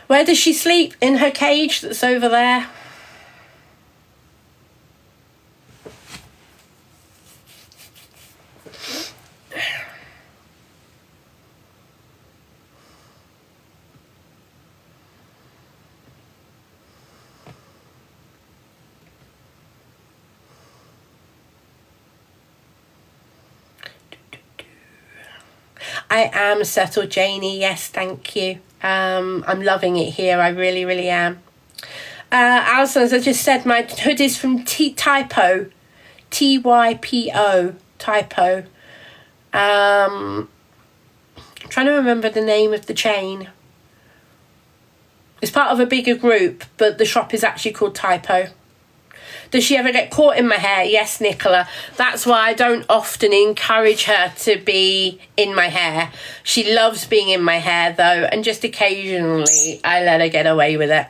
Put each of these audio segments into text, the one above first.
Where does she sleep? In her cage that's over there. I am settled, Janie. Yes, thank you. I'm loving it here. I really, really am. Alison, as I just said, my hood is from Typo. Typo. Typo. I'm trying to remember the name of the chain. It's part of a bigger group, but the shop is actually called Typo. Does she ever get caught in my hair? Yes, Nicola. That's why I don't often encourage her to be in my hair. She loves being in my hair, though, and just occasionally I let her get away with it.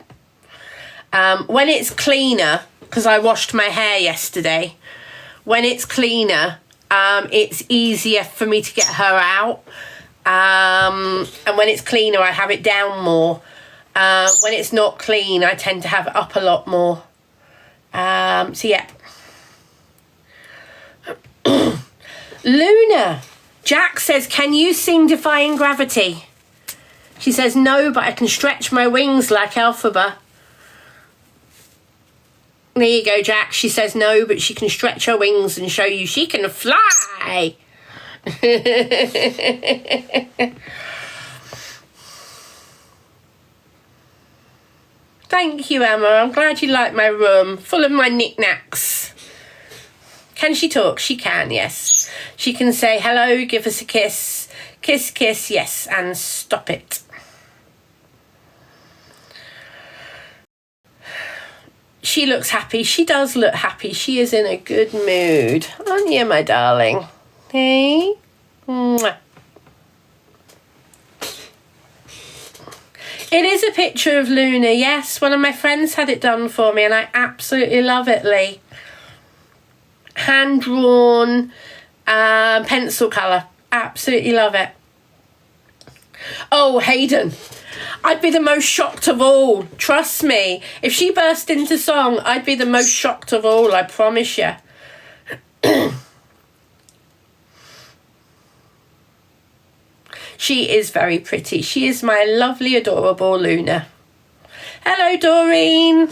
When it's cleaner, because I washed my hair yesterday, when it's cleaner, it's easier for me to get her out. And when it's cleaner, I have it down more. When it's not clean, I tend to have it up a lot more. So yeah. Luna. Jack says, can you sing Defying Gravity? She says, no, but I can stretch my wings like Elphaba. There you go, Jack. She says no, but she can stretch her wings and show you she can fly. Thank you, Emma. I'm glad you like my room. Full of my knickknacks. Can she talk? She can, yes. She can say hello, give us a kiss. Kiss, kiss, yes, and stop it. She looks happy. She does look happy. She is in a good mood. Aren't you, my darling? Hey? Mwah. It is a picture of Luna, yes. One of my friends had it done for me and I absolutely love it, Lee. Hand-drawn pencil colour. Absolutely love it. Oh, Hayden. I'd be the most shocked of all. Trust me. If she burst into song, I'd be the most shocked of all, I promise you. She is very pretty. She is my lovely, adorable Luna. Hello, Doreen.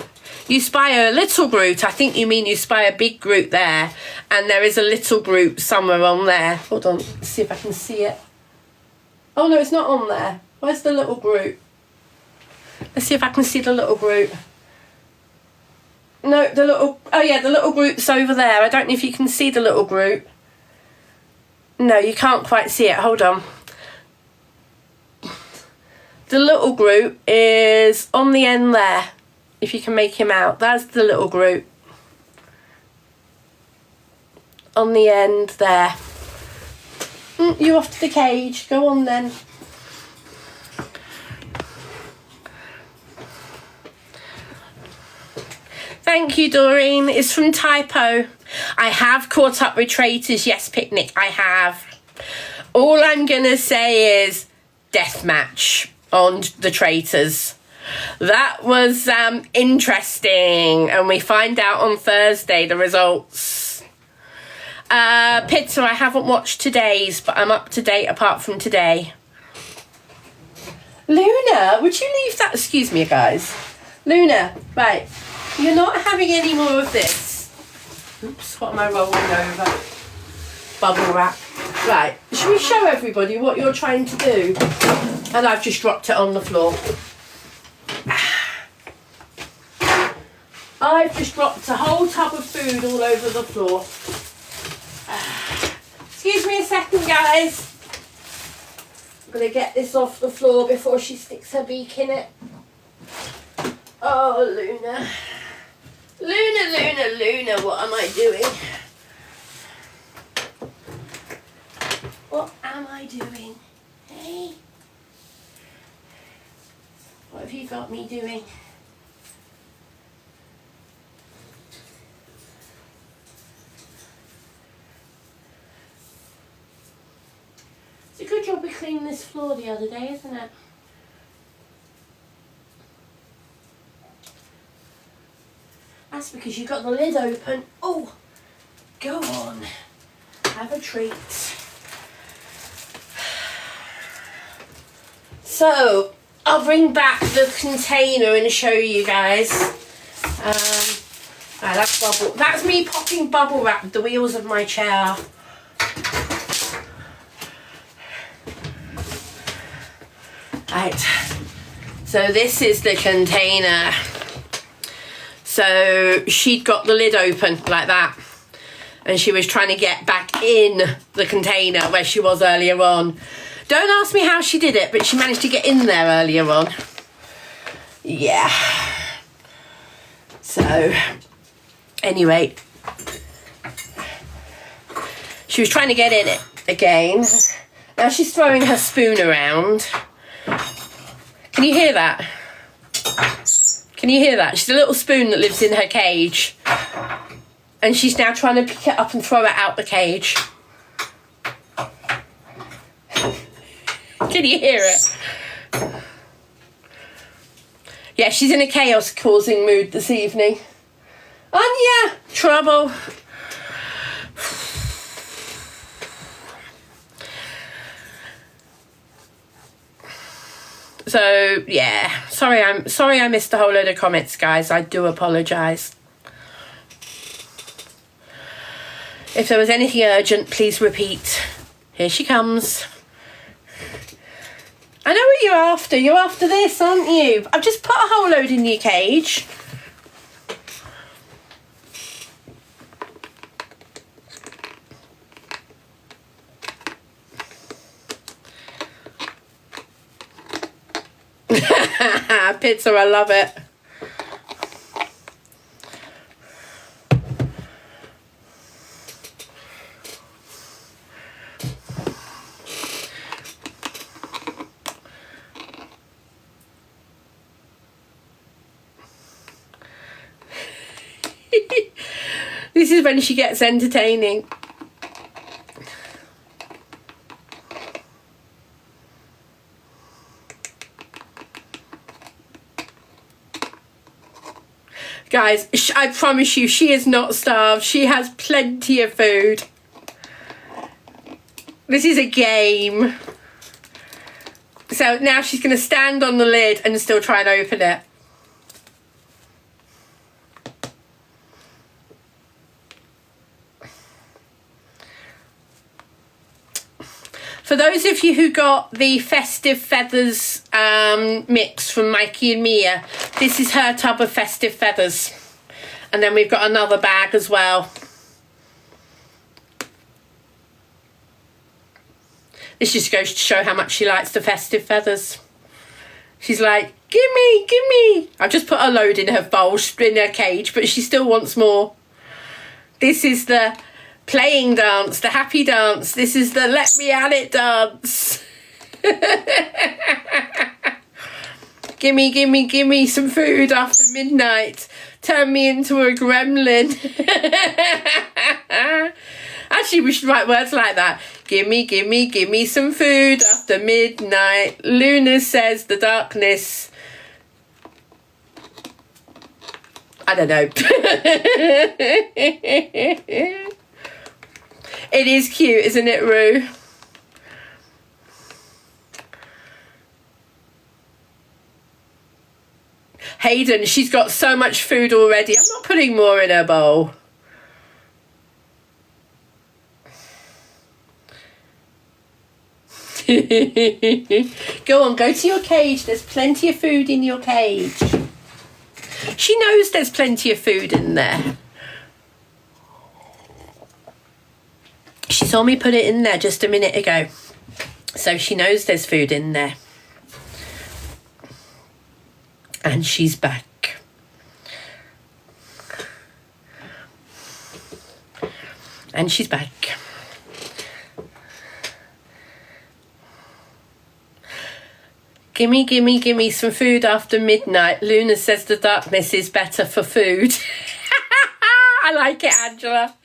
You spy a little Groot. I think you mean you spy a big Groot there. And there is a little Groot somewhere on there. Hold on. Let's see if I can see it. Oh, no, it's not on there. Where's the little Groot? Let's see if I can see the little Groot. No, the little... Oh, yeah, the little Groot's over there. I don't know if you can see the little Groot. No, you can't quite see it. Hold on. The little Groot is on the end there, if you can make him out. That's the little Groot. On the end there. You off to the cage. Go on then. Thank you, Doreen. It's from Typo. I have caught up with Traitors. Yes, Picnic, I have. All I'm going to say is deathmatch on the Traitors. That was interesting, and we find out on Thursday the results. Pizza, I haven't watched today's, but I'm up to date apart from today. Luna, would you leave that? Excuse me, guys. Luna, right, you're not having any more of this. Oops, what am I rolling over? Bubble wrap. Right, should we show everybody what you're trying to do? And I've just dropped it on the floor. I've just dropped a whole tub of food all over the floor. Excuse me a second, guys. I'm going to get this off the floor before she sticks her beak in it. Oh, Luna. Luna, Luna, Luna, what am I doing? What am I doing? Hey? What have you got me doing? It's a good job we cleaned this floor the other day, isn't it? That's because you got the lid open. Oh, go on. Have a treat. So, I'll bring back the container and show you guys. That's bubble. That's me popping bubble wrap with the wheels of my chair. Right. So this is the container. So she'd got the lid open like that. And she was trying to get back in the container where she was earlier on. Don't ask me how she did it, but she managed to get in there earlier on. Yeah. So, anyway. She was trying to get in it again. Now she's throwing her spoon around. Can you hear that? Can you hear that? She's a little spoon that lives in her cage. And she's now trying to pick it up and throw it out the cage. Can you hear it? Yeah, she's in a chaos-causing mood this evening. Anya! Trouble. So, yeah. Sorry I missed a whole load of comments, guys. I do apologise. If there was anything urgent, please repeat. Here she comes. I know what you're after. You're after this, aren't you? I've just put a whole load in your cage. Pizza, I love it. This is when she gets entertaining. Guys, I promise you, she is not starved. She has plenty of food. This is a game. So now she's going to stand on the lid and still try and open it. For those of you who got the Festive Feathers mix from Mikey and Mia, this is her tub of Festive Feathers. And then we've got another bag as well. This just goes to show how much she likes the Festive Feathers. She's like, gimme, gimme. I've just put a load in her bowl, in her cage, but she still wants more. This is the playing dance, the happy dance. This is the let me at it dance. Gimme, gimme, gimme some food after midnight. Turn me into a gremlin. Actually, we should write words like that. Gimme, gimme, gimme some food after midnight. Luna says the darkness. I don't know. It is cute, isn't it, Rue? Hayden, she's got so much food already. I'm not putting more in her bowl. Go on, go to your cage. There's plenty of food in your cage. She knows there's plenty of food in there. She saw me put it in there just a minute ago. So she knows there's food in there. And she's back. And she's back. Gimme, gimme, gimme some food after midnight. Luna says the darkness is better for food. I like it, Angela.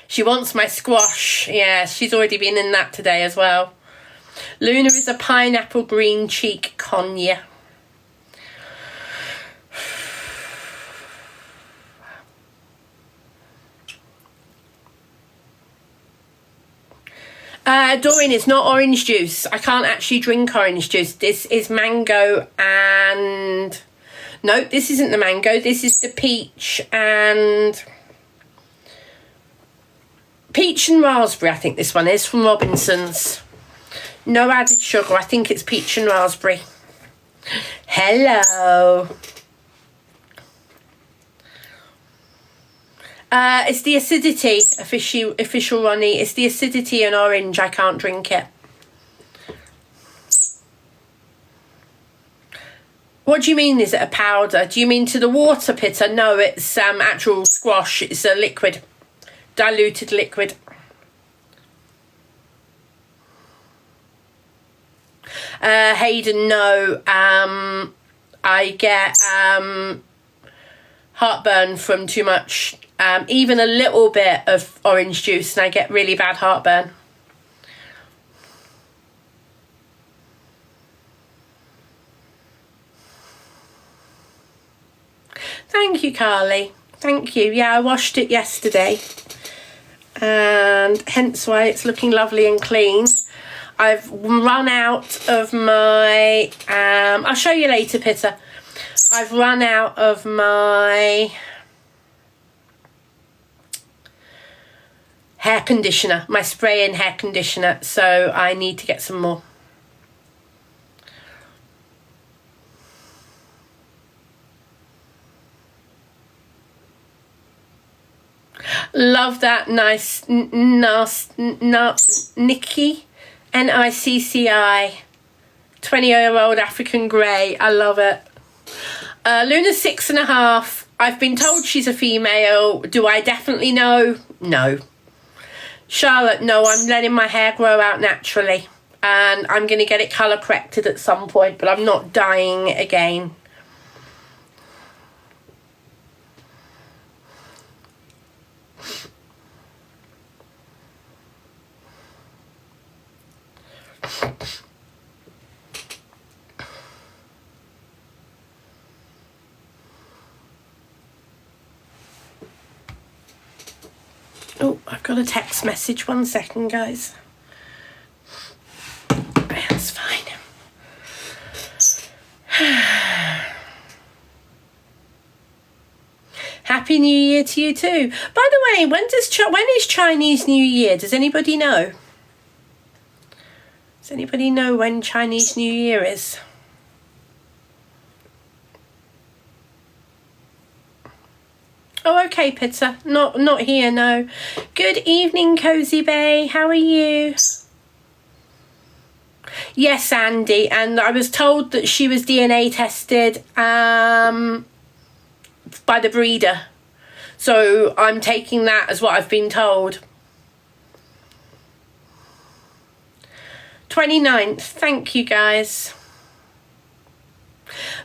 She wants my squash. Yeah, she's already been in that today as well. Luna is a pineapple green cheek conure. Doreen, it's not orange juice. I can't actually drink orange juice. This is mango and... No, this isn't the mango. This is the peach and... Peach and raspberry, I think this one is, from Robinson's. No added sugar. I think it's peach and raspberry. Hello. It's the acidity, official Ronnie. It's the acidity and orange. I can't drink it. What do you mean, is it a powder? Do you mean to the water pitter? No, it's actual squash. It's a liquid. Diluted liquid. Hayden, no. I get heartburn from too much, even a little bit of orange juice, and I get really bad heartburn. Thank you, Carly. Thank you. Yeah, I washed it yesterday, and hence why it's looking lovely and clean. I've run out of my... I'll show you later, Pitter. I've run out of my hair conditioner, my spray and hair conditioner, so I need to get some more. Love that. Nice. Nikki. Nicci. 20-year-old African grey. I love it. Luna's 6.5. I've been told she's a female. Do I definitely know? No. Charlotte, no. I'm letting my hair grow out naturally, and I'm going to get it colour corrected at some point, but I'm not dyeing it again. Oh, I've got a text message. 1 second, guys. That's fine. Happy New Year to you too. By the way, when is Chinese New Year? Does anybody know? Does anybody know when Chinese New Year is? Oh, okay, Pizza. Not here, no. Good evening, Cozy Bay. How are you? Yes, Andy. And I was told that she was DNA tested by the breeder. So I'm taking that as what I've been told. 29th. Thank you, guys.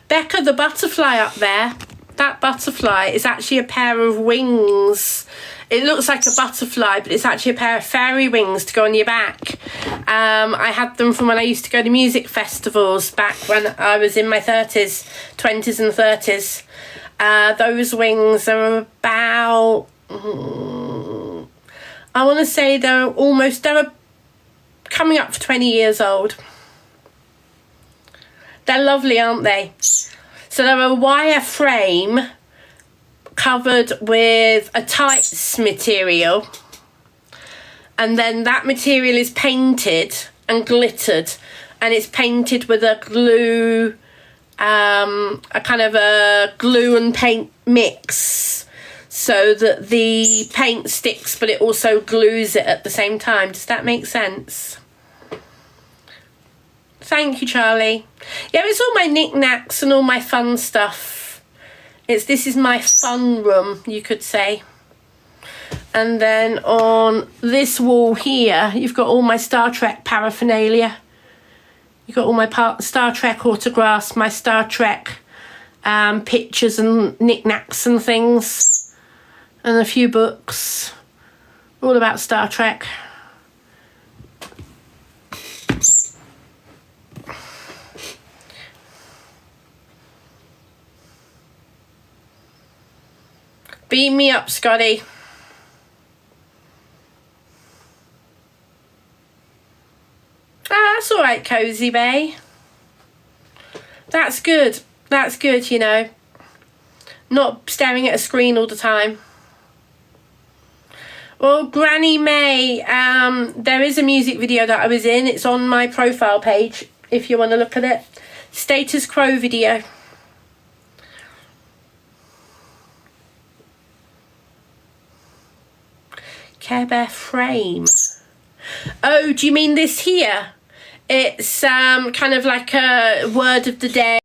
Becca, the butterfly up there. That butterfly is actually a pair of wings. It looks like a butterfly, but it's actually a pair of fairy wings to go on your back. I had them from when I used to go to music festivals back when I was in my 20s and 30s. Those wings are about... I want to say they're coming up for 20 years old. They're lovely, aren't they? So they're a wire frame covered with a tights material, and then that material is painted and glittered, and it's painted with a glue, a kind of a glue and paint mix, so that the paint sticks but it also glues it at the same time. Does that make sense? Thank you, Charlie. Yeah, it's all my knickknacks and all my fun stuff. This is my fun room, you could say. And then on this wall here, you've got all my Star Trek paraphernalia. You've got all my Star Trek autographs, my Star Trek pictures and knickknacks and things. And a few books. All about Star Trek. Beam me up, Scotty. right, Cozy Bay. That's good. That's good, you know. Not staring at a screen all the time. Well, Granny May, there is a music video that I was in. It's on my profile page if you want to look at it. Status Quo video. Care Bear frame. Oh, do you mean this here? It's kind of like a word of the day,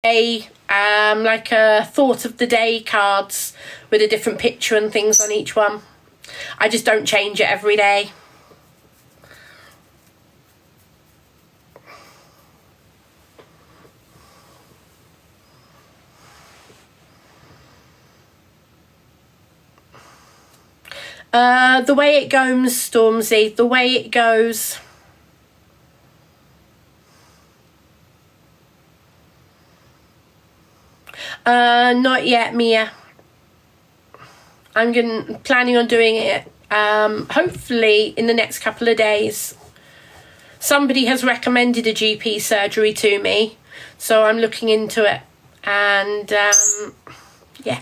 like a thought of the day cards with a different picture and things on each one. I just don't change it every day. The way it goes, Stormzy, the way it goes. Not yet, Mia. I'm planning on doing it hopefully in the next couple of days. Somebody has recommended a GP surgery to me, so I'm looking into it, and yeah.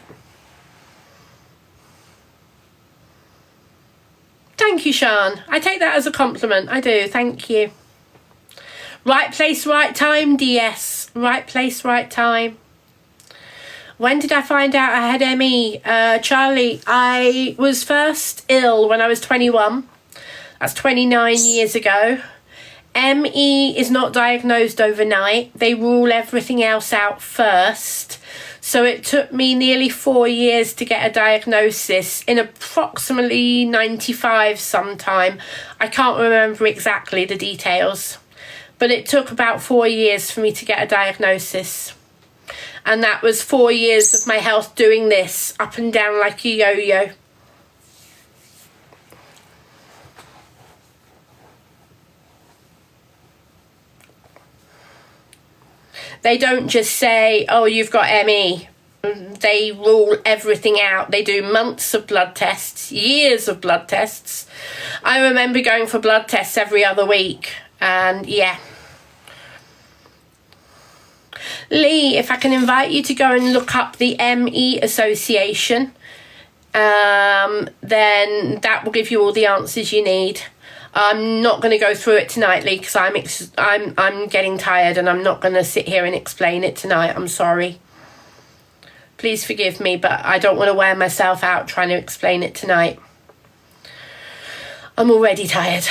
Thank you, Sean. I take that as a compliment. I do. Thank you. Right place, right time, DS. Right place, right time. When did I find out I had ME? Charlie, I was first ill when I was 21. That's 29 years ago. ME is not diagnosed overnight. They rule everything else out first. So it took me nearly 4 years to get a diagnosis in approximately 95 sometime. I can't remember exactly the details, but it took about 4 years for me to get a diagnosis. And that was 4 years of my health doing this, up and down like a yo-yo. They don't just say, oh, you've got ME. They rule everything out. They do months of blood tests, years of blood tests. I remember going for blood tests every other week. And yeah. Lee, if I can invite you to go and look up the ME Association, then that will give you all the answers you need. I'm not going to go through it tonight, Lee, because I'm getting tired, and I'm not going to sit here and explain it tonight. I'm sorry. Please forgive me, but I don't want to wear myself out trying to explain it tonight. I'm already tired.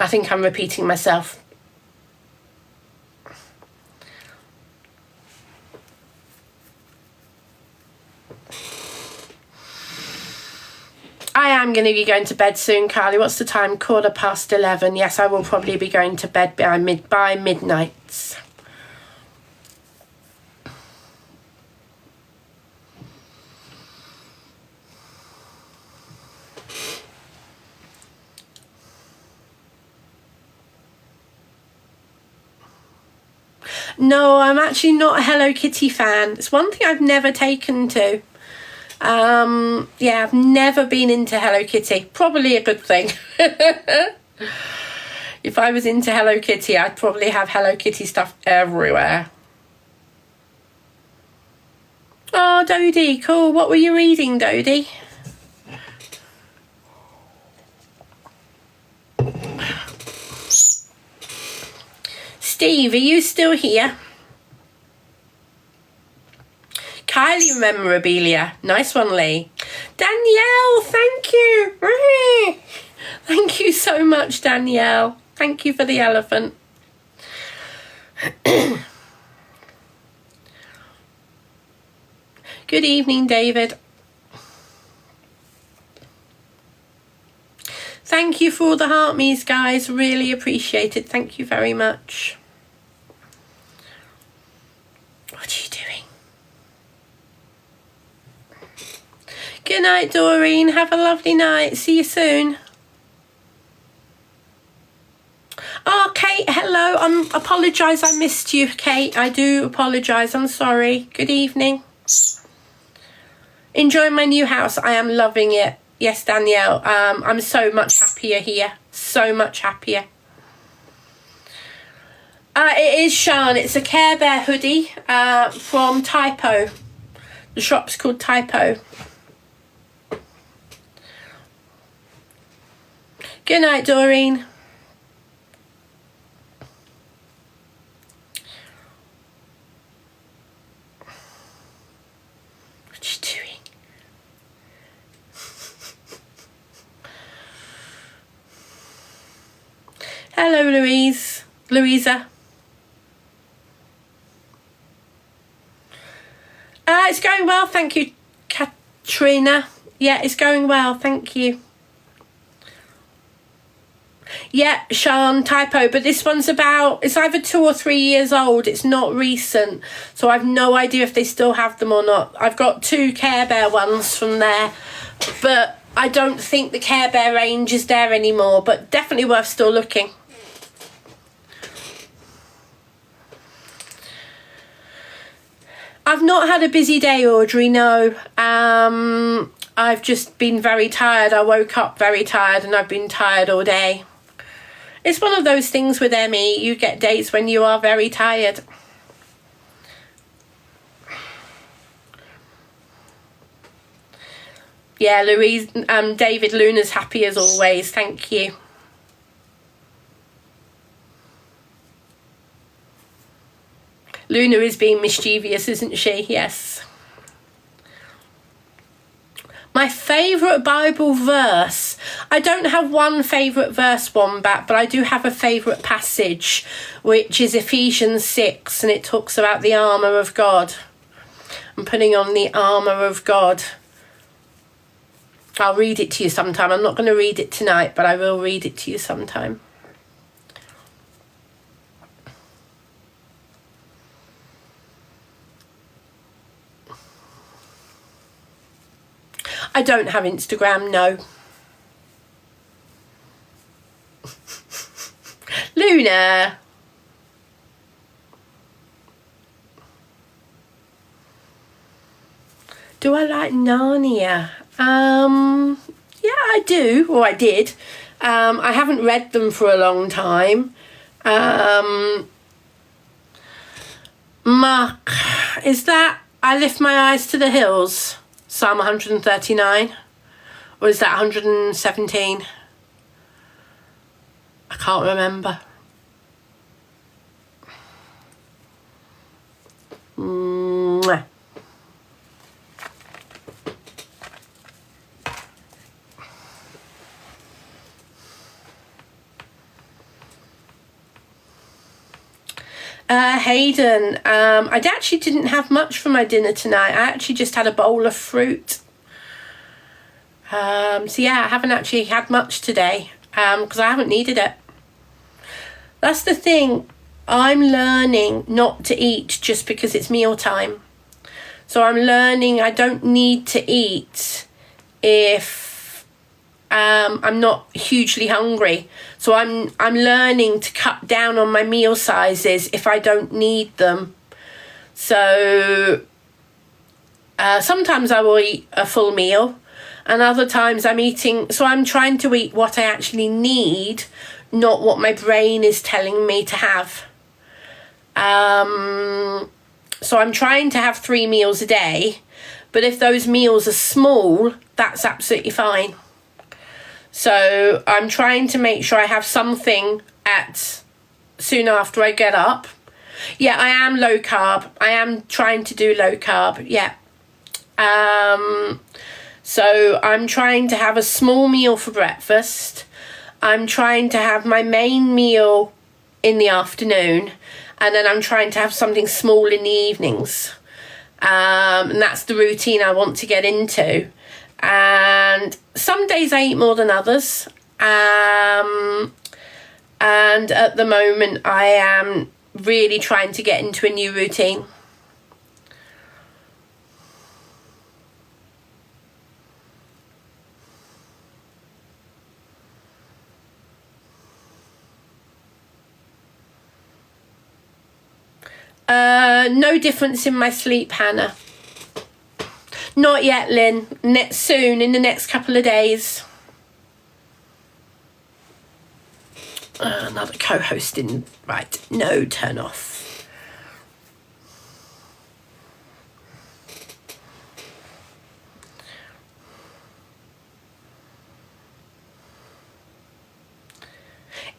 I think I'm repeating myself. I am going to be going to bed soon, Carly. What's the time? 11:15. Yes, I will probably be going to bed by midnight. No, I'm actually not a Hello Kitty fan. It's one thing I've never taken to. Yeah, I've never been into Hello Kitty. Probably a good thing. If I was into Hello Kitty, I'd probably have Hello Kitty stuff everywhere. Oh, Dodie, cool. What were you reading, Dodie? Steve, are you still here? Kylie memorabilia. Nice one, Lee. Danielle, thank you. Thank you so much, Danielle. Thank you for the elephant. Good evening, David. Thank you for all the heart me's, guys. Really appreciate it. Thank you very much. What are you doing? Good night, Doreen. Have a lovely night. See you soon. Oh, Kate, hello. I apologise I missed you, Kate. I do apologise. I'm sorry. Good evening. Enjoying my new house. I am loving it. Yes, Danielle. I'm so much happier here. So much happier. It is Sean. It's a Care Bear hoodie from Typo. The shop's called Typo. Good night, Doreen. What you doing? Hello, Louisa. It's going well, thank you, Katrina. Yeah, it's going well, thank you. Yeah, Sean, Typo, but this one's it's either 2 or 3 years old. It's not recent, so I've no idea if they still have them or not. I've got 2 Care Bear ones from there, but I don't think the Care Bear range is there anymore, but definitely worth still looking. I've not had a busy day, Audrey, no. I've just been very tired. I woke up very tired and I've been tired all day. It's one of those things with Emmy. You get days when you are very tired. Yeah, David, Luna's happy as always. Thank you. Luna is being mischievous, isn't she? Yes. My favourite Bible verse. I don't have one favourite verse, Wombat, but I do have a favourite passage, which is Ephesians 6, and it talks about the armour of God. I'm putting on the armour of God. I'll read it to you sometime. I'm not going to read it tonight, but I will read it to you sometime. I don't have Instagram, no. Luna. Do I like Narnia? Yeah, I do, or I did. I haven't read them for a long time. Mark, is that I Lift My Eyes to the Hills? Psalm 139, or is that 117? I can't remember. Mwah. Hayden, I actually didn't have much for my dinner tonight. I actually just had a bowl of fruit. So yeah, I haven't actually had much today because I haven't needed it. That's the thing. I'm learning not to eat just because it's meal time. So I'm learning I don't need to eat if I'm not hugely hungry. So I'm learning to cut down on my meal sizes if I don't need them. So sometimes I will eat a full meal, and other times I'm eating, so I'm trying to eat what I actually need, not what my brain is telling me to have. So I'm trying to have 3 meals a day, but if those meals are small, that's absolutely fine. So I'm trying to make sure I have something soon after I get up. Yeah, I am low carb. I am trying to do low carb. Yeah. So I'm trying to have a small meal for breakfast. I'm trying to have my main meal in the afternoon, and then I'm trying to have something small in the evenings. And that's the routine I want to get into. And some days I eat more than others, and at the moment I am really trying to get into a new routine. No difference in my sleep, Hannah. Not yet, Lynn. Soon, in the next couple of days. Another co-host in. Right, no, turn off.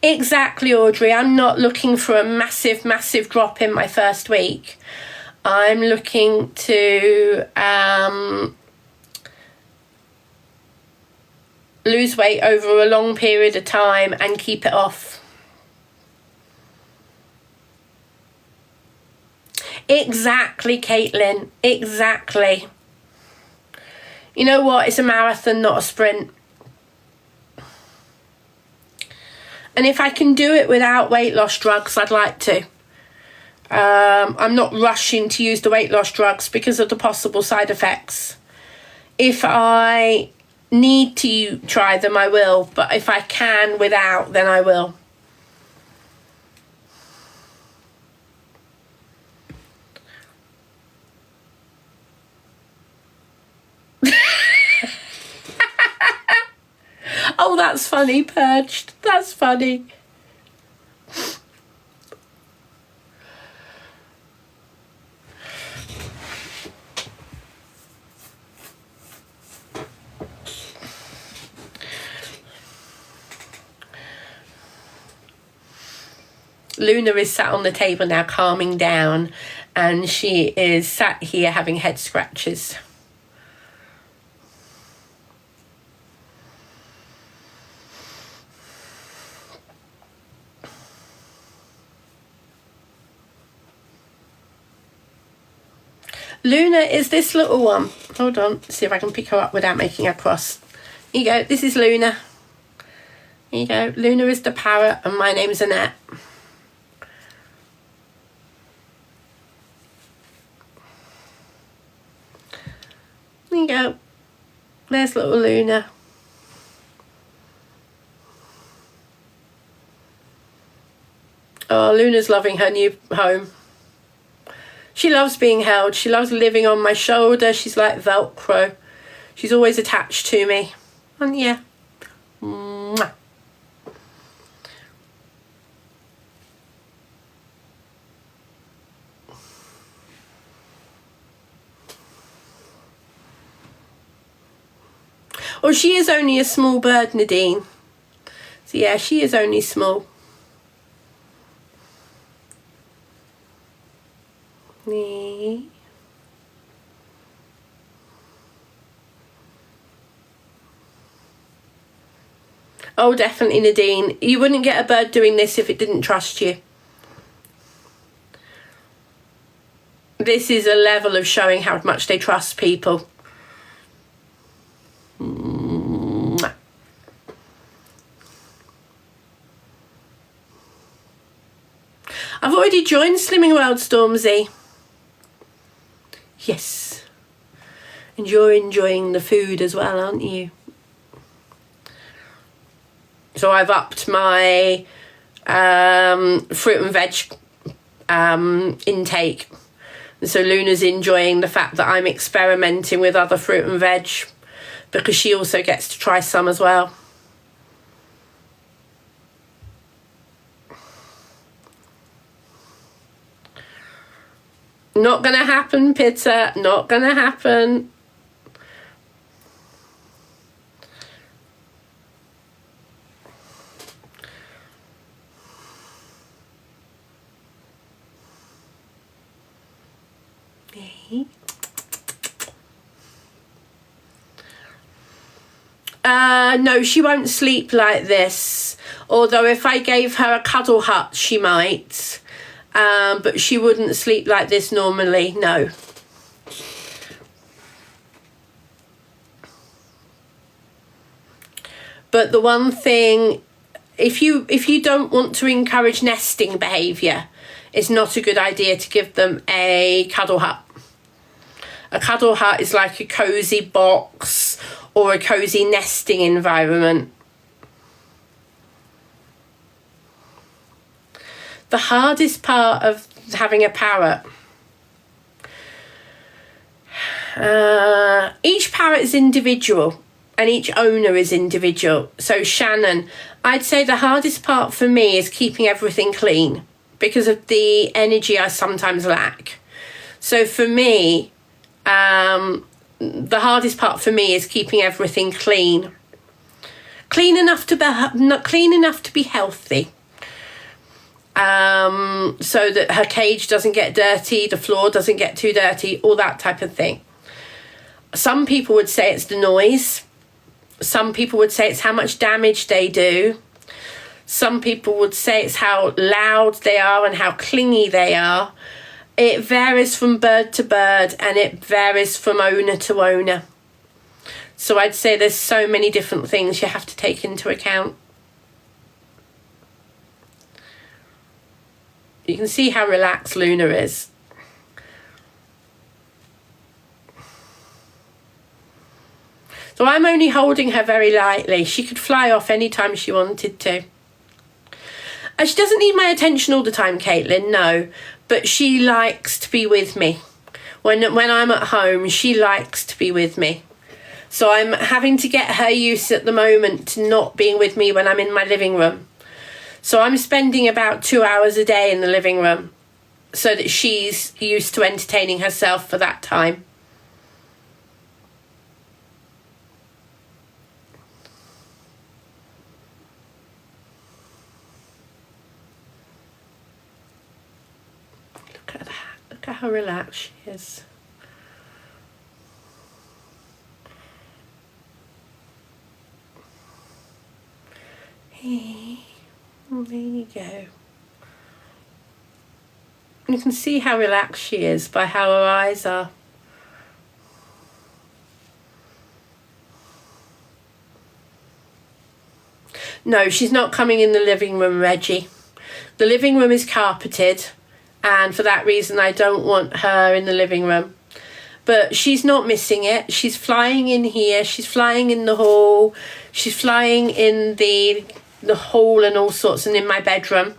Exactly, Audrey. I'm not looking for a massive drop in my first week. I'm looking to lose weight over a long period of time and keep it off. Exactly, Caitlin. Exactly. You know what? It's a marathon, not a sprint. And if I can do it without weight loss drugs, I'd like to. I'm not rushing to use the weight loss drugs because of the possible side effects. If I need to try them, I will. But if I can without, then I will. Oh, that's funny, Purged. That's funny. Luna is sat on the table now, calming down, and she is sat here having head scratches. Luna is this little one. Hold on, see if I can pick her up without making her cross. Here you go, this is Luna. Here you go, Luna is the parrot and my name's Annette. There you go, there's little Luna. Oh, Luna's loving her new home. She loves being held. She loves living on my shoulder. She's like Velcro. She's always attached to me. And yeah. Mwah. Oh, she is only a small bird, Nadine. So yeah, she is only small. Oh, definitely, Nadine. You wouldn't get a bird doing this if it didn't trust you. This is a level of showing how much they trust people. Mwah. I've already joined Slimming World, Stormzy. Yes. And you're enjoying the food as well, aren't you? So I've upped my fruit and veg intake. And so Luna's enjoying the fact that I'm experimenting with other fruit and veg because she also gets to try some as well. Not gonna happen, Pizza. Not gonna happen. No, she won't sleep like this. Although if I gave her a cuddle hut, she might. But she wouldn't sleep like this normally, no. But the one thing, if you don't want to encourage nesting behaviour, it's not a good idea to give them a cuddle hut. A cuddle hut is like a cosy box or a cosy nesting environment. The hardest part of having a parrot, each parrot is individual, and each owner is individual. So Shannon, I'd say the hardest part for me is keeping everything clean because of the energy I sometimes lack. So for me, the hardest part for me is keeping everything clean. Clean enough to be healthy. So that her cage doesn't get dirty, the floor doesn't get too dirty, all that type of thing. Some people would say it's the noise. Some people would say it's how much damage they do. Some people would say it's how loud they are and how clingy they are. It varies from bird to bird, and it varies from owner to owner. So I'd say there's so many different things you have to take into account. You can see how relaxed Luna is. So I'm only holding her very lightly. She could fly off anytime she wanted to. And she doesn't need my attention all the time, Caitlin, no. But she likes to be with me. When I'm at home, she likes to be with me. So I'm having to get her used at the moment to not being with me when I'm in my living room. So I'm spending about 2 hours a day in the living room so that she's used to entertaining herself for that time. Look at that. Look at how relaxed she is. Hey. There you go. You can see how relaxed she is by how her eyes are. No, she's not coming in the living room, Reggie. The living room is carpeted, and for that reason I don't want her in the living room. But she's not missing it. She's flying in here, she's flying in the hall, she's flying in the hall and all sorts, and in my bedroom.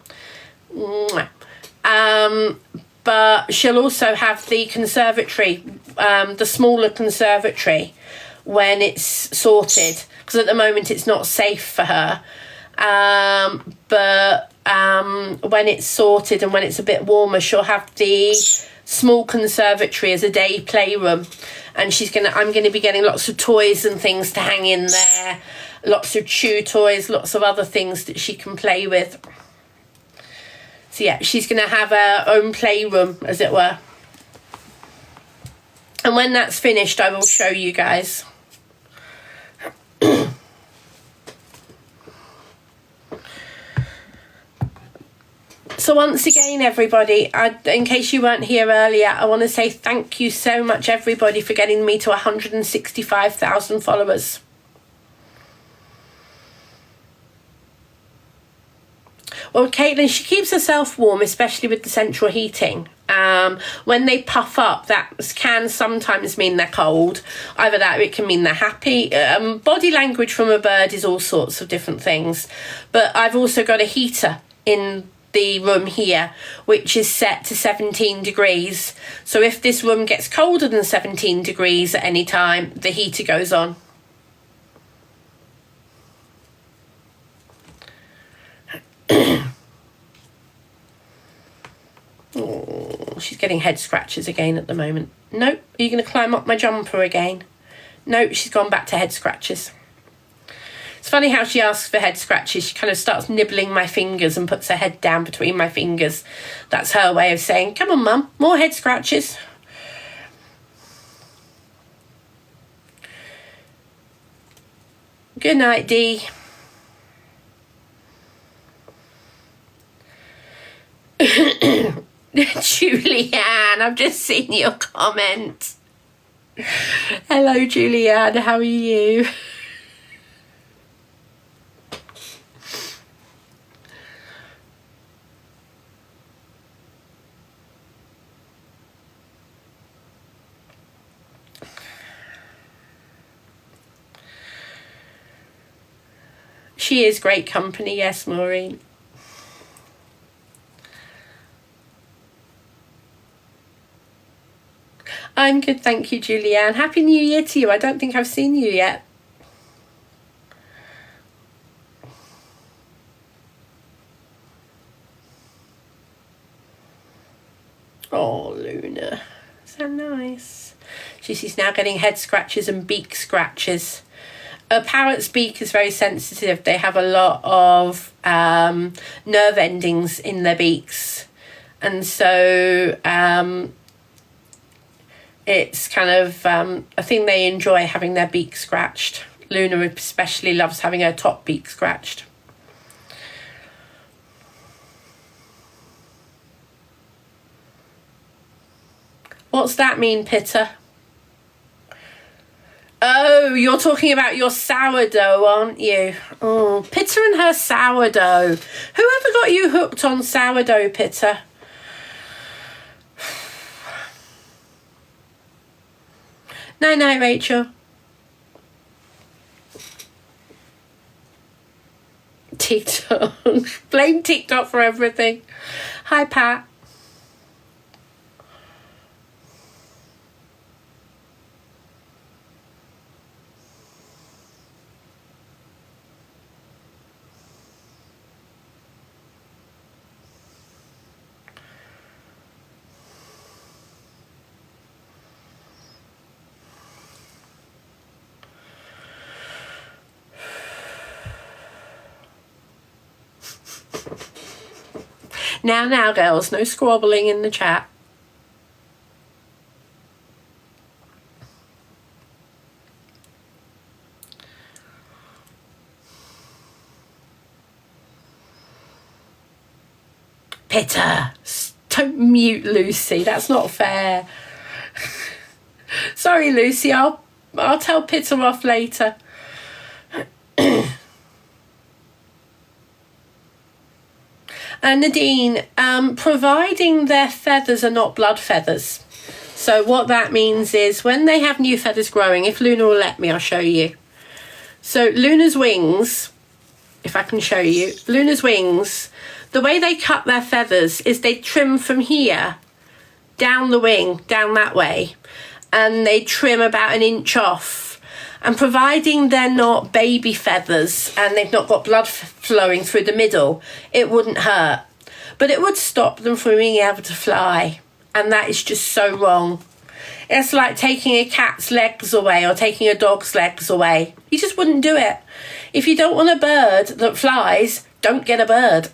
But she'll also have the conservatory, the smaller conservatory, when it's sorted, because at the moment it's not safe for her. But when it's sorted and when it's a bit warmer, she'll have the small conservatory as a day playroom, and I'm gonna be getting lots of toys and things to hang in there. Lots of chew toys, lots of other things that she can play with. So yeah, she's going to have her own playroom, as it were. And when that's finished, I will show you guys. So once again, everybody, in case you weren't here earlier, I want to say thank you so much, everybody, for getting me to 165,000 followers. Well, Caitlin, she keeps herself warm, especially with the central heating. When they puff up, that can sometimes mean they're cold. Either that or it can mean they're happy. Body language from a bird is all sorts of different things. But I've also got a heater in the room here, which is set to 17 degrees. So if this room gets colder than 17 degrees at any time, the heater goes on. Oh, she's getting head scratches again at the moment. Nope. Are you going to climb up my jumper again? No, she's gone back to head scratches. It's funny how she asks for head scratches. She kind of starts nibbling my fingers and puts her head down between my fingers. That's her way of saying, come on, Mum, more head scratches. Good night, Dee. Julianne, I've just seen your comment. Hello, Julianne, how are you? She is great company, yes, Maureen. I'm good, thank you, Julianne. Happy New Year to you. I don't think I've seen you yet. nice. She's now getting head scratches and beak scratches. A parrot's beak is very sensitive. They have a lot of nerve endings in their beaks. And so it's kind of a thing they enjoy, having their beak scratched. Luna especially loves having her top beak scratched. What's that mean, Pitter? Oh, you're talking about your sourdough, aren't you? Oh, Pitter and her sourdough. Whoever got you hooked on sourdough, Pitter? Night night, Rachel. TikTok. Blame TikTok for everything. Hi, Pat. Now, girls, no squabbling in the chat. Pitter, don't mute Lucy. That's not fair. Sorry, Lucy. I'll tell Pitter off later. And Nadine, providing their feathers are not blood feathers. So what that means is when they have new feathers growing, if Luna will let me, I'll show you. So Luna's wings, if I can show you, Luna's wings, the way they cut their feathers is they trim from here down the wing, down that way, and they trim about 1 inch off. And providing they're not baby feathers and they've not got blood flowing through the middle, it wouldn't hurt. But it would stop them from being able to fly. And that is just so wrong. It's like taking a cat's legs away or taking a dog's legs away. You just wouldn't do it. If you don't want a bird that flies, don't get a bird.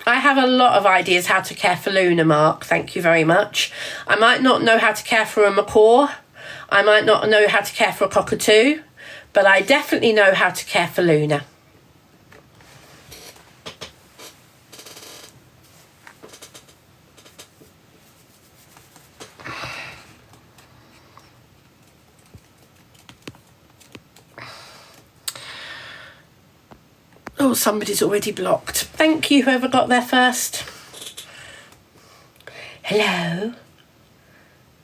I have a lot of ideas how to care for Luna, Mark. Thank you very much. I might not know how to care for a macaw. I might not know how to care for a cockatoo. But I definitely know how to care for Luna. Oh, somebody's already blocked. Thank you, whoever got there first. Hello?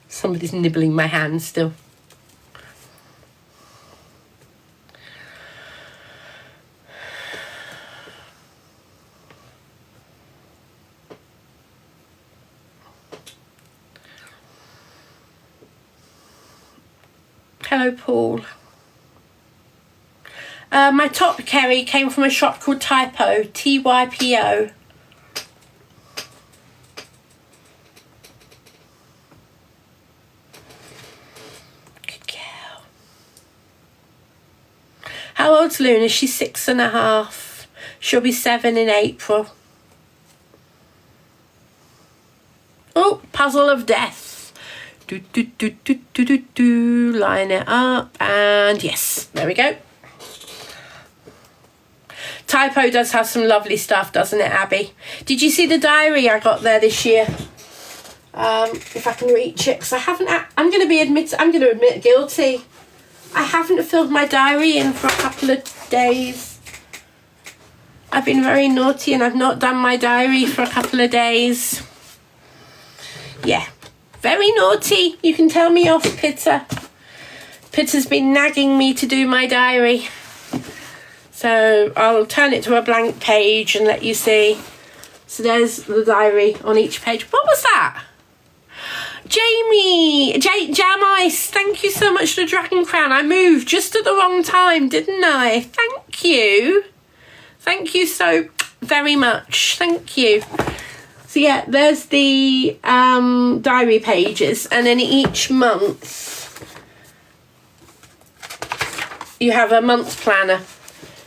Somebody's nibbling my hand still. Hello, Paul. My top, Kerry, came from a shop called Typo, Typo. Good girl. How old's Luna? She's 6.5. She'll be 7 in April. Oh, puzzle of death. Do, do, do, do, do, do, do. Line it up, and yes, there we go. Typo does have some lovely stuff, doesn't it, Abby? Did you see the diary I got there this year? If I can reach it, because I haven't. I'm going to admit guilty. I haven't filled my diary in for a couple of days. I've been very naughty and I've not done my diary for a couple of days. Yeah, very naughty. You can tell me off, Pitter. Pitter's been nagging me to do my diary. So I'll turn it to a blank page and let you see. So there's the diary on each page. What was that? Jamie, Jam Ice, thank you so much for the Dragon Crown. I moved just at the wrong time, didn't I? Thank you. Thank you so very much. Thank you. So yeah, there's the diary pages, and then each month you have a month planner.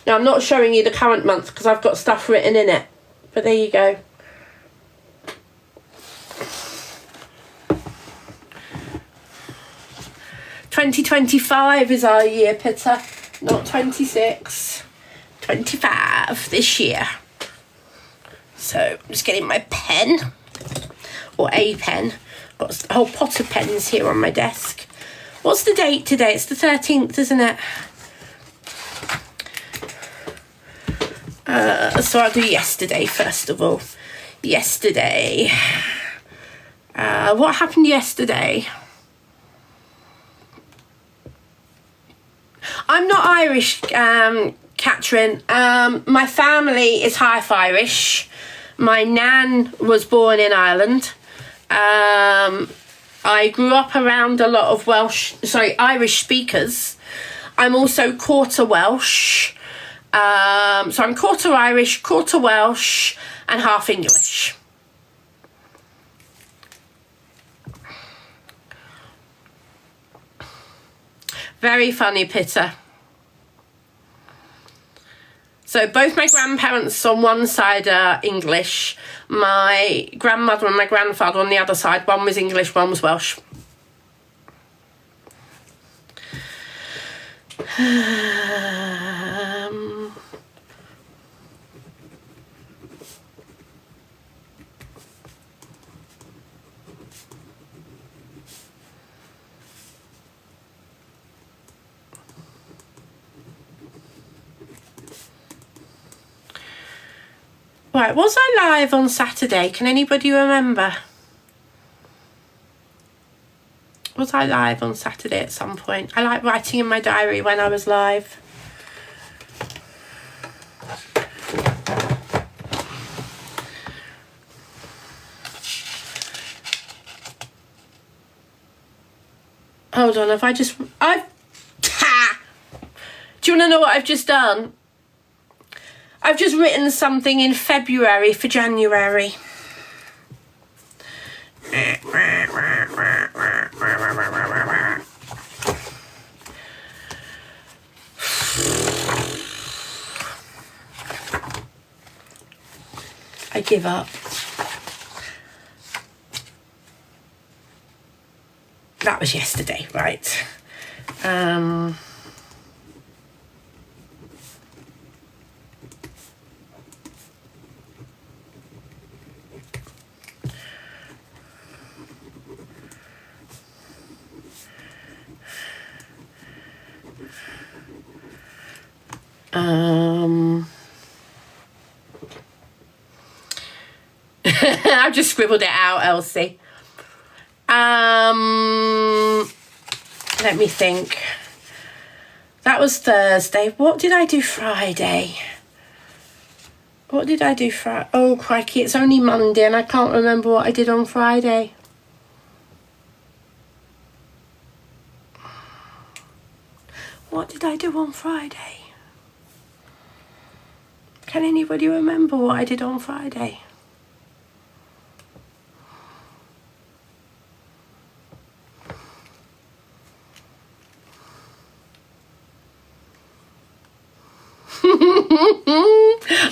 Now I'm not showing you the current month because I've got stuff written in it, but there you go. "2025 is our year, Pitter, not 26. 25 this year. So I'm just getting my pen, or a pen. Got a whole pot of pens here on my desk. What's the date today? It's the 13th, isn't it? So I'll do yesterday first of all. Yesterday. What happened yesterday? I'm not Irish, Catherine. My family is half Irish. My nan was born in Ireland. I grew up around a lot of Irish speakers. I'm also quarter Welsh. So I'm quarter Irish, quarter Welsh, and half English. Very funny, Pitter. So both my grandparents on one side are English. My grandmother and my grandfather on the other side. One was English, one was Welsh. Right, was I live on Saturday? Can anybody remember? Was I live on Saturday at some point? I like writing in my diary when I was live. Hold on, have I just... Do you want to know what I've just done? I've just written something in February for January. I give up. That was yesterday, right? I've just scribbled it out, Elsie. Let me think. That was Thursday. What did I do Friday? What did I do Friday? Oh, crikey, it's only Monday and I can't remember what I did on Friday. What did I do on Friday? Can anybody remember what I did on Friday?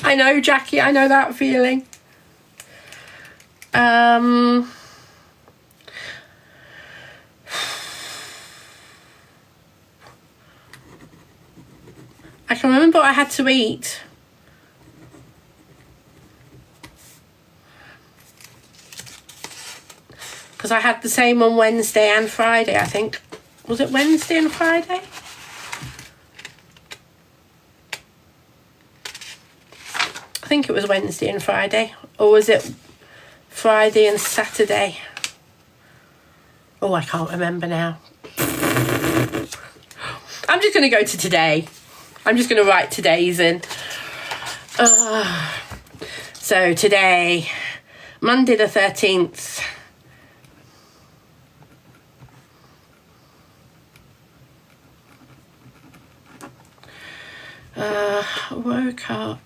I know, Jackie, I know that feeling. I can remember what I had to eat. Because I had the same on Wednesday and Friday, I think. Was it Wednesday and Friday? I think it was Wednesday and Friday. Or was it Friday and Saturday? Oh, I can't remember now. I'm just going to go to today. I'm just going to write today's in. So today, Monday the 13th. Woke up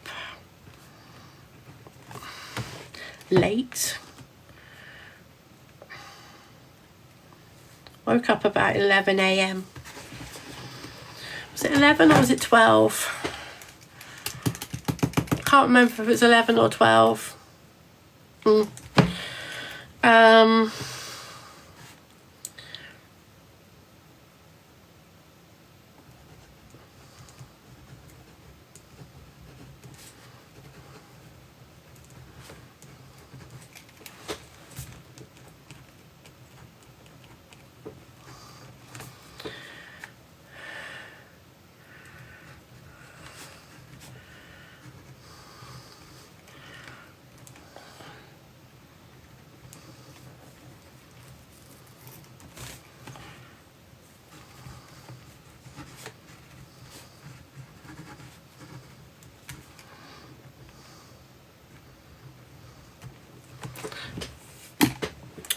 late. Woke up about 11 a.m. Was it 11 or was it 12? Can't remember if it was 11 or 12.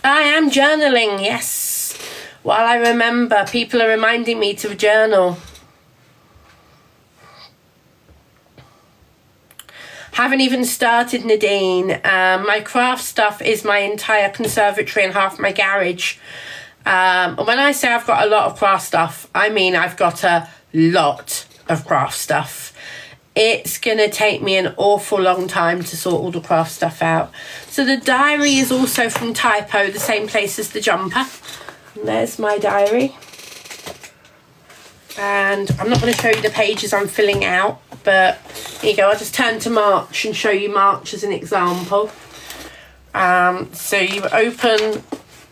I am journaling, yes. While I remember, people are reminding me to journal. Haven't even started, Nadine. My craft stuff is my entire conservatory and half my garage. When I say I've got a lot of craft stuff, I mean I've got a lot of craft stuff. It's going to take me an awful long time to sort all the craft stuff out. So the diary is also from Typo, the same place as the jumper. And there's my diary. And I'm not going to show you the pages I'm filling out, but here you go. I'll just turn to March and show you March as an example. So you open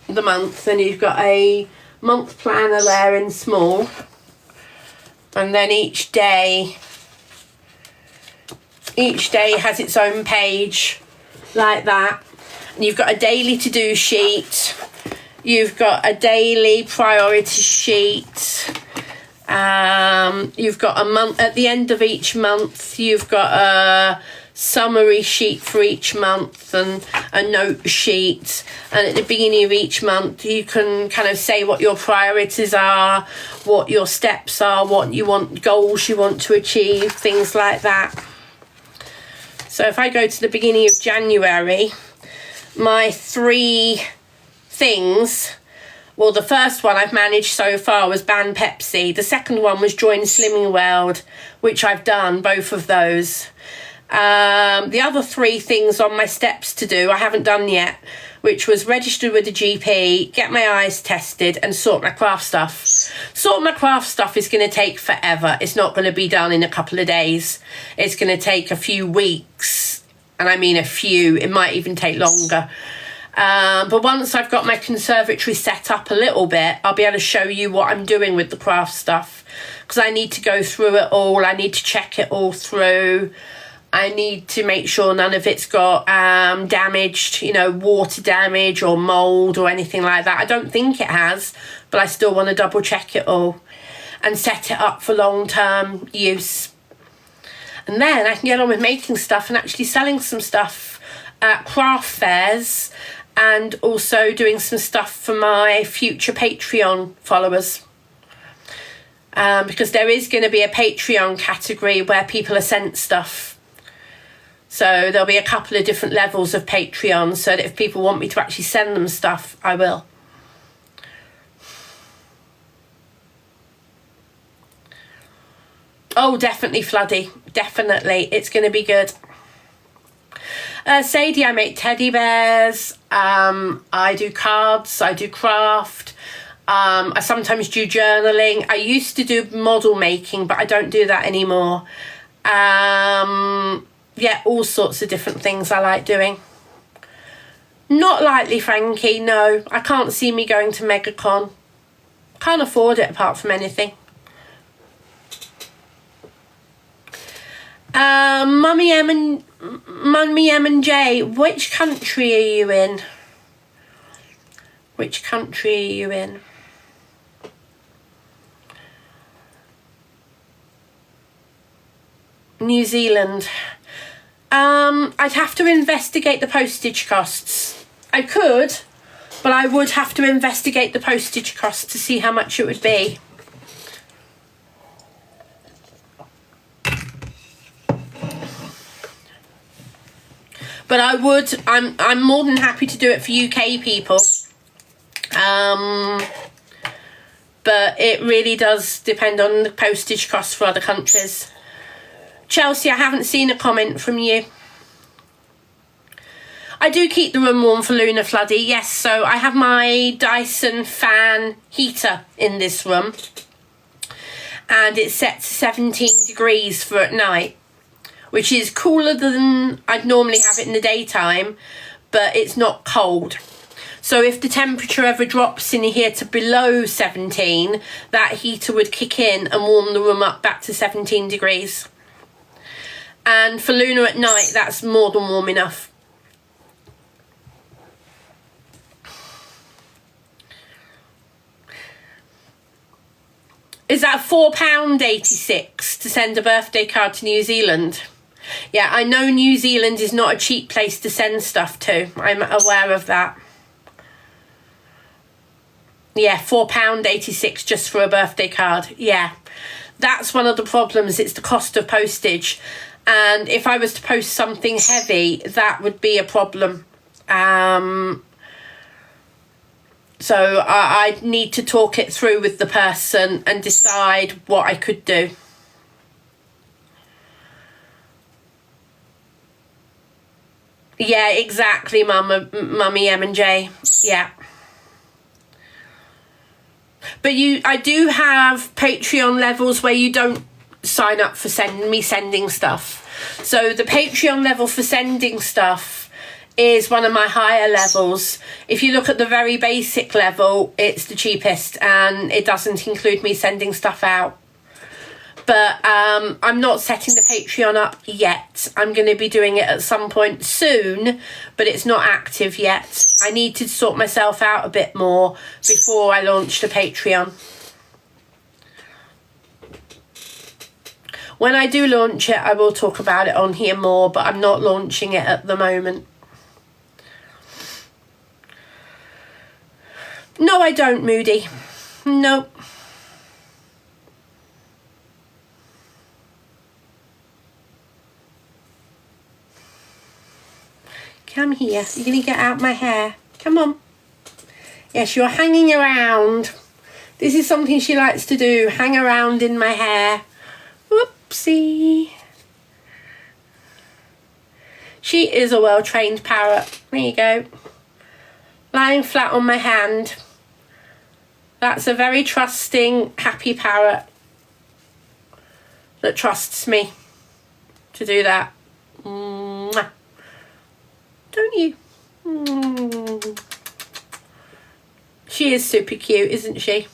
the month and you've got a month planner there in small. And then each day has its own page like that. And you've got a daily to-do sheet. You've got a daily priority sheet. You've got a month at the end of each month. You've got a summary sheet for each month and a note sheet. And at the beginning of each month, you can kind of say what your priorities are, what your steps are, what you want, goals you want to achieve, things like that. So if I go to the beginning of January, my 3 things, well, the first one I've managed so far was ban Pepsi. The second one was join Slimming World, which I've done, both of those. The other 3 things on my steps to do, I haven't done yet, which was register with the GP, get my eyes tested and sort my craft stuff. Sort my craft stuff is going to take forever. It's not going to be done in a couple of days. It's going to take a few weeks. And I mean a few. It might even take longer. But once I've got my conservatory set up a little bit, I'll be able to show you what I'm doing with the craft stuff. Because I need to go through it all. I need to check it all through. I need to make sure none of it's got damaged, you know, water damage or mould or anything like that. I don't think it has, but I still want to double check it all and set it up for long-term use. And then I can get on with making stuff and actually selling some stuff at craft fairs and also doing some stuff for my future Patreon followers. Because there is going to be a Patreon category where people are sent stuff. So there'll be a couple of different levels of Patreon so that if people want me to actually send them stuff, I will. Oh, definitely, Floody. Definitely. It's going to be good. Sadie, I make teddy bears. I do cards. I do craft. I sometimes do journaling. I used to do model making, but I don't do that anymore. Yeah, all sorts of different things I like doing. Not likely, Frankie, no. I can't see me going to MegaCon. Can't afford it apart from anything. Mummy M and J, which country are you in? Which country are you in? New Zealand. I'd have to investigate the postage costs. I could, but I would have to investigate the postage costs to see how much it would be. But I'm more than happy to do it for UK people. But it really does depend on the postage costs for other countries. Chelsea, I haven't seen a comment from you. I do keep the room warm for Lunar Floody, yes. So I have my Dyson fan heater in this room. And it's set to 17 degrees for at night, which is cooler than I'd normally have it in the daytime, but it's not cold. So if the temperature ever drops in here to below 17, that heater would kick in and warm the room up back to 17 degrees. And for Lunar at night, that's more than warm enough. Is that £4.86 to send a birthday card to New Zealand? Yeah, I know New Zealand is not a cheap place to send stuff to. I'm aware of that. Yeah, £4.86 just for a birthday card. Yeah, that's one of the problems. It's the cost of postage. And if I was to post something heavy, that would be a problem. So I'd need to talk it through with the person and decide what I could do. Yeah, exactly, Mummy M&J. Yeah. But I do have Patreon levels where you don't sign up for sending stuff. So the Patreon level for sending stuff is one of my higher levels. If you look at the very basic level, it's the cheapest, and it doesn't include me sending stuff out. But I'm not setting the Patreon up yet. I'm going to be doing it at some point soon, but it's not active yet. I need to sort myself out a bit more before I launch the Patreon. When I do launch it, I will talk about it on here more, but I'm not launching it at the moment. No, I don't, Moody. Nope. Come here. You're going to get out my hair. Come on. Yes, you're hanging around. This is something she likes to do. Hang around in my hair. Whoopsie. She is a well-trained parrot. There you go. Lying flat on my hand. That's a very trusting, happy parrot that trusts me to do that. Mwah. Don't you? She is super cute, isn't she?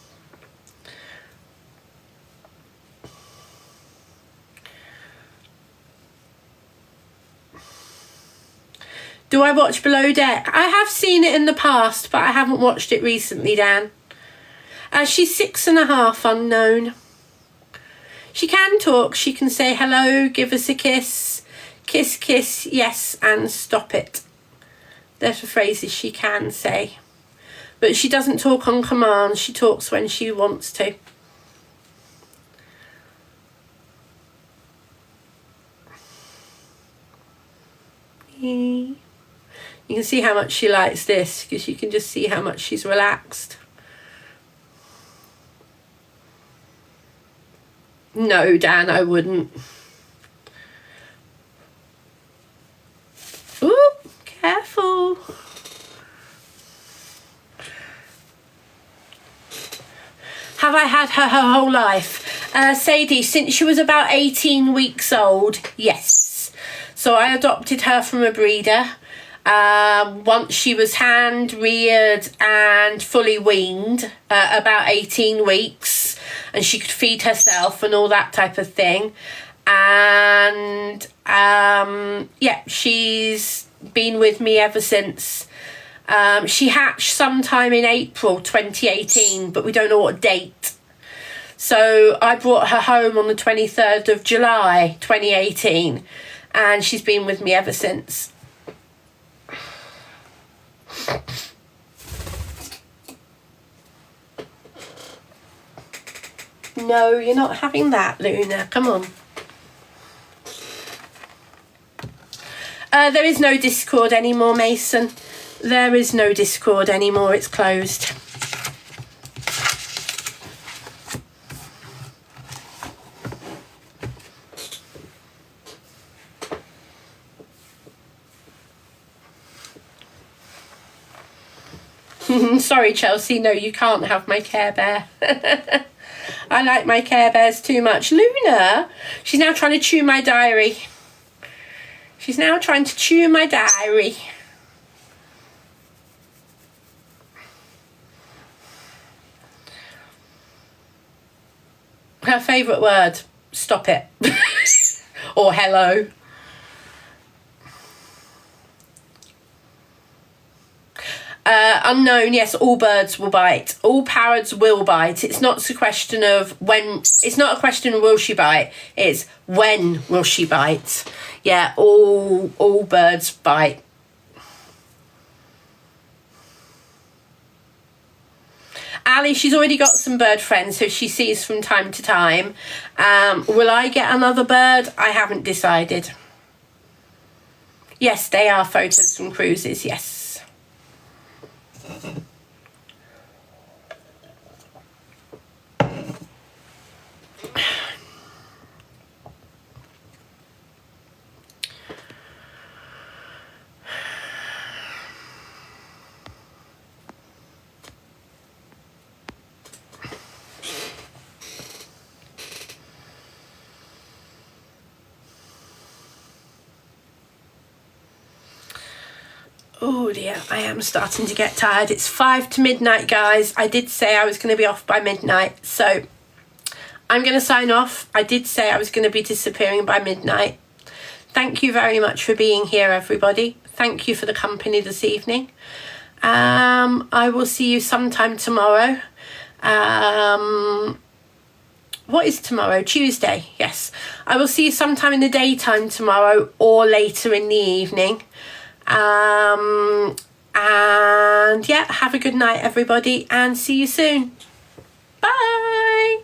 Do I watch Below Deck? I have seen it in the past, but I haven't watched it recently, Dan. She's 6.5, unknown. She can talk. She can say hello, give us a kiss, kiss, kiss, yes, and stop it. They're the phrases she can say. But she doesn't talk on command. She talks when she wants to. You can see how much she likes this, because you can just see how much she's relaxed. No, Dan, I wouldn't. Ooh, careful. Have I had her whole life? Sadie, since she was about 18 weeks old, yes. So I adopted her from a breeder. Once she was hand reared and fully weaned, about 18 weeks, and she could feed herself and all that type of thing. And yeah, she's been with me ever since. She hatched sometime in April 2018, but we don't know what date. So I brought her home on the 23rd of July 2018, and she's been with me ever since. No, you're not having that, Luna. Come on. There is no Discord anymore, Mason. There is no Discord anymore. It's closed. Sorry, Chelsea. No, you can't have my Care Bear. I like my Care Bears too much. Luna, she's now trying to chew my diary. She's now trying to chew my diary. Her favourite word, stop it. Or hello. Unknown, yes, all birds will bite. All parrots will bite. It's not a question of when, it's not a question of will she bite, it's when will she bite. Yeah, all birds bite. Ali, she's already got some bird friends who she sees from time to time. Will I get another bird? I haven't decided. Yes, they are photos from cruises, yes. Oh dear, I am starting to get tired. It's 5 to midnight, guys. I did say I was going to be off by midnight, so I'm going to sign off. I did say I was going to be disappearing by midnight. Thank you very much for being here, everybody. Thank you for the company this evening. I will see you sometime tomorrow. What is tomorrow? Tuesday, yes. I will see you sometime in the daytime tomorrow or later in the evening. And yeah, have a good night, everybody, and see you soon. Bye.